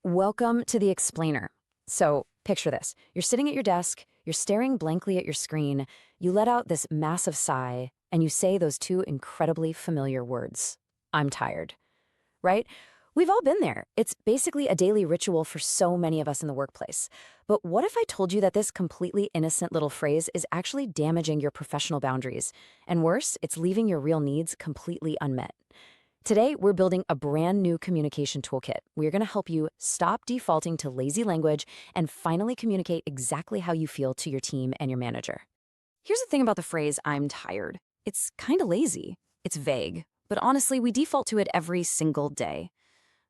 Welcome to the explainer. So, picture this. You're sitting at your desk, you're staring blankly at your screen, you let out this massive sigh, and you say those two incredibly familiar words. I'm tired. Right? We've all been there. It's basically a daily ritual for so many of us in the workplace. But what if I told you that this completely innocent little phrase is actually damaging your professional boundaries? And worse, it's leaving your real needs completely unmet. Today, we're building a brand new communication toolkit. We're going to help you stop defaulting to lazy language and finally communicate exactly how you feel to your team and your manager. Here's the thing about the phrase, I'm tired. It's kind of lazy. It's vague. But honestly, we default to it every single day.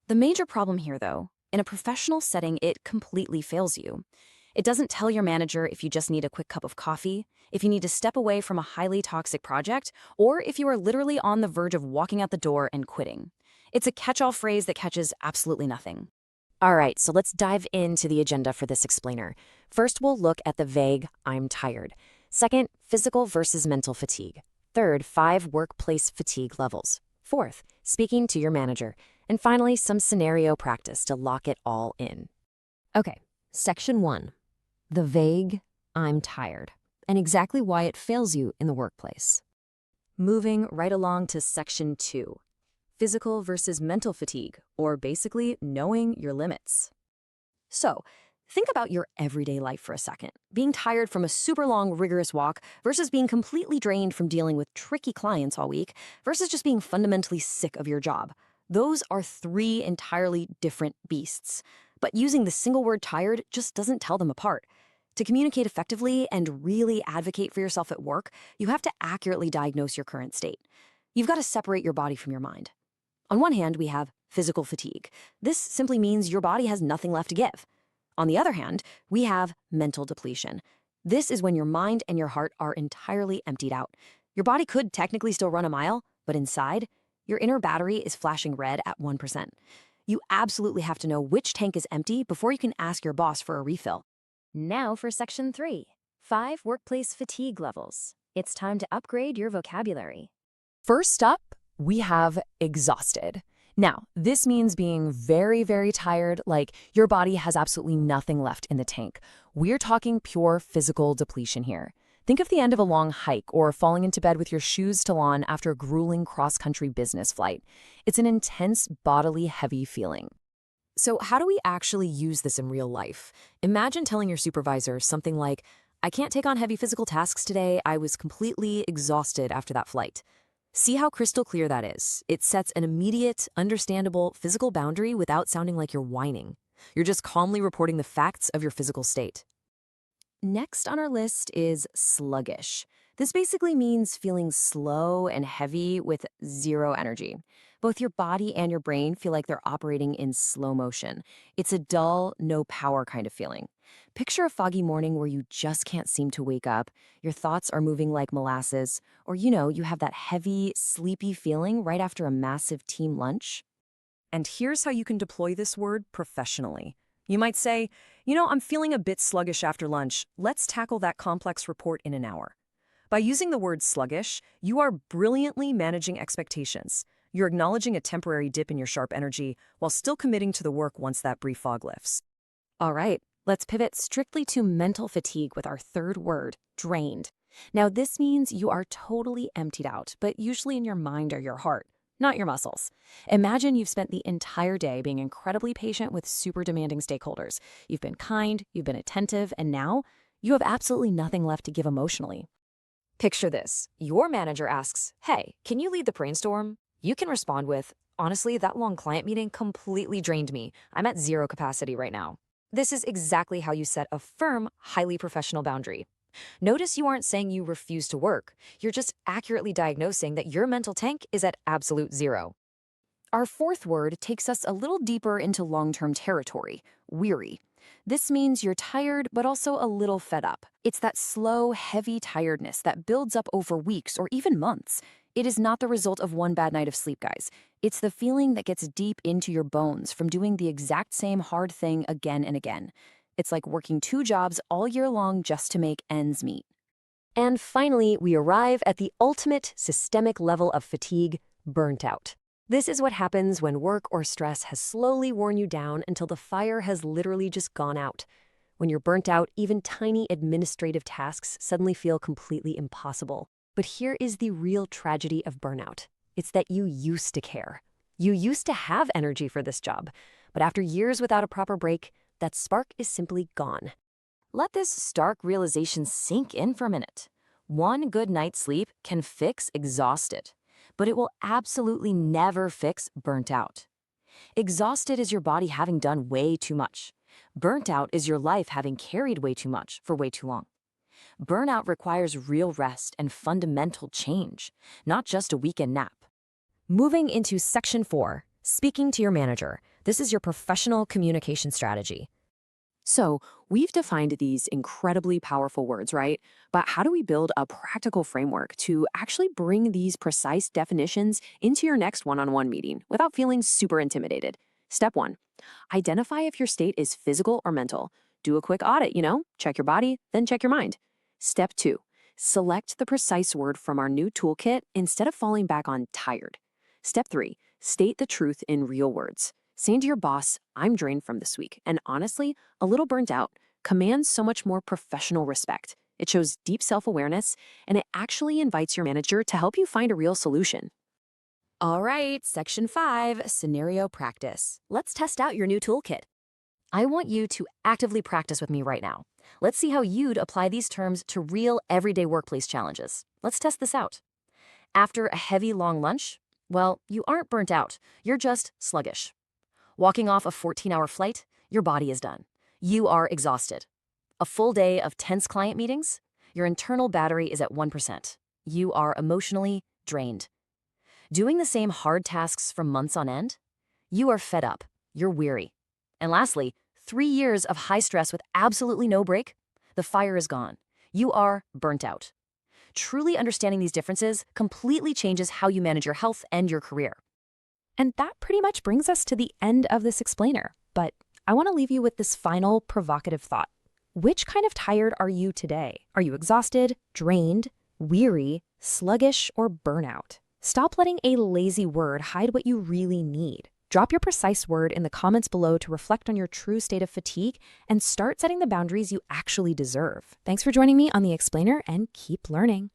The major problem here, though, in a professional setting, it completely fails you. It doesn't tell your manager if you just need a quick cup of coffee, if you need to step away from a highly toxic project, or if you are literally on the verge of walking out the door and quitting. It's a catch-all phrase that catches absolutely nothing. All right, so let's dive into the agenda for this explainer. First, we'll look at the vague, I'm tired. Second, physical versus mental fatigue. Third, 5 workplace fatigue levels. Fourth, speaking to your manager. And finally, some scenario practice to lock it all in. Okay, Section 1. The vague, I'm tired, and exactly why it fails you in the workplace. Moving right along to Section 2. Physical versus mental fatigue, or basically knowing your limits. So, think about your everyday life for a second. Being tired from a super long, rigorous walk versus being completely drained from dealing with tricky clients all week versus just being fundamentally sick of your job. Those are 3 entirely different beasts. But using the single word tired just doesn't tell them apart. To communicate effectively and really advocate for yourself at work, you have to accurately diagnose your current state. You've got to separate your body from your mind. On one hand, we have physical fatigue. This simply means your body has nothing left to give. On the other hand, we have mental depletion. This is when your mind and your heart are entirely emptied out. Your body could technically still run a mile, but inside, your inner battery is flashing red at 1%. You absolutely have to know which tank is empty before you can ask your boss for a refill. Now for Section 3, 5 workplace fatigue levels. It's time to upgrade your vocabulary. First up, we have exhausted. Now, this means being very, very tired, like your body has absolutely nothing left in the tank. We're talking pure physical depletion here. Think of the end of a long hike or falling into bed with your shoes still on after a grueling cross-country business flight. It's an intense, bodily, heavy feeling. So how do we actually use this in real life? Imagine telling your supervisor something like, I can't take on heavy physical tasks today. I was completely exhausted after that flight. See how crystal clear that is. It sets an immediate, understandable physical boundary without sounding like you're whining. You're just calmly reporting the facts of your physical state. Next on our list is sluggish. This basically means feeling slow and heavy with zero energy. Both your body and your brain feel like they're operating in slow motion. It's a dull, no power kind of feeling. Picture a foggy morning where you just can't seem to wake up, your thoughts are moving like molasses, or you have that heavy, sleepy feeling right after a massive team lunch. And here's how you can deploy this word professionally. You might say, I'm feeling a bit sluggish after lunch. Let's tackle that complex report in an hour. By using the word sluggish, you are brilliantly managing expectations. You're acknowledging a temporary dip in your sharp energy while still committing to the work once that brief fog lifts. All right, let's pivot strictly to mental fatigue with our third word, drained. Now, this means you are totally emptied out, but usually in your mind or your heart, not your muscles. Imagine you've spent the entire day being incredibly patient with super demanding stakeholders. You've been kind, you've been attentive, and now you have absolutely nothing left to give emotionally. Picture this. Your manager asks, hey, can you lead the brainstorm? You can respond with, honestly, that long client meeting completely drained me. I'm at zero capacity right now. This is exactly how you set a firm, highly professional boundary. Notice you aren't saying you refuse to work. You're just accurately diagnosing that your mental tank is at absolute zero. Our fourth word takes us a little deeper into long-term territory, weary. This means you're tired, but also a little fed up. It's that slow, heavy tiredness that builds up over weeks or even months. It is not the result of one bad night of sleep, guys. It's the feeling that gets deep into your bones from doing the exact same hard thing again and again. It's like working 2 jobs all year long just to make ends meet. And finally, we arrive at the ultimate systemic level of fatigue, burnt out. This is what happens when work or stress has slowly worn you down until the fire has literally just gone out. When you're burnt out, even tiny administrative tasks suddenly feel completely impossible. But here is the real tragedy of burnout. It's that you used to care. You used to have energy for this job, but after years without a proper break, that spark is simply gone. Let this stark realization sink in for a minute. One good night's sleep can fix exhausted, but it will absolutely never fix burnt out. Exhausted is your body having done way too much. Burnt out is your life having carried way too much for way too long. Burnout requires real rest and fundamental change, not just a weekend nap. Moving into Section 4, speaking to your manager. This is your professional communication strategy. So, we've defined these incredibly powerful words, right? But how do we build a practical framework to actually bring these precise definitions into your next one-on-one meeting without feeling super intimidated? Step 1, identify if your state is physical or mental. Do a quick audit, check your body, then check your mind. Step 2, select the precise word from our new toolkit instead of falling back on tired. Step 3, state the truth in real words. Saying to your boss, I'm drained from this week, and honestly, a little burnt out, commands so much more professional respect. It shows deep self-awareness, and it actually invites your manager to help you find a real solution. All right, Section 5, Scenario Practice. Let's test out your new toolkit. I want you to actively practice with me right now. Let's see how you'd apply these terms to real everyday workplace challenges. Let's test this out. After a heavy, long lunch, well, you aren't burnt out. You're just sluggish. Walking off a 14-hour flight, your body is done. You are exhausted. A full day of tense client meetings, your internal battery is at 1%. You are emotionally drained. Doing the same hard tasks for months on end, you are fed up. You're weary. And lastly, 3 years of high stress with absolutely no break, the fire is gone. You are burnt out. Truly understanding these differences completely changes how you manage your health and your career. And that pretty much brings us to the end of this explainer. But I want to leave you with this final provocative thought. Which kind of tired are you today? Are you exhausted, drained, weary, sluggish, or burnout? Stop letting a lazy word hide what you really need. Drop your precise word in the comments below to reflect on your true state of fatigue and start setting the boundaries you actually deserve. Thanks for joining me on The Explainer, and keep learning.